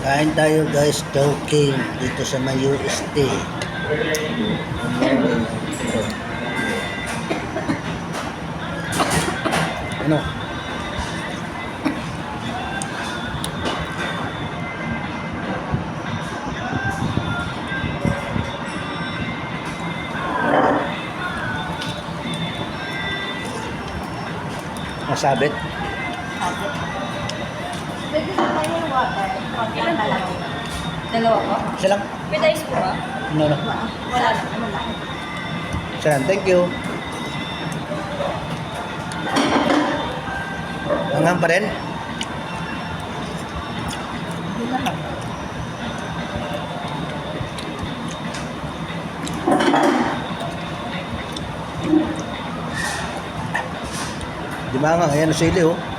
Kain tayo guys, Chowking dito sa may UST. Ano? Masabit? Pwede sa tayo yung water. Ilan po? Talaga. Dalawa po? Isa lang? With ice po ba? Ano na? Wala na. Ano lang? Isa lang, thank you. Hanghang pa rin? Di ba nga, ayan ang sili oh.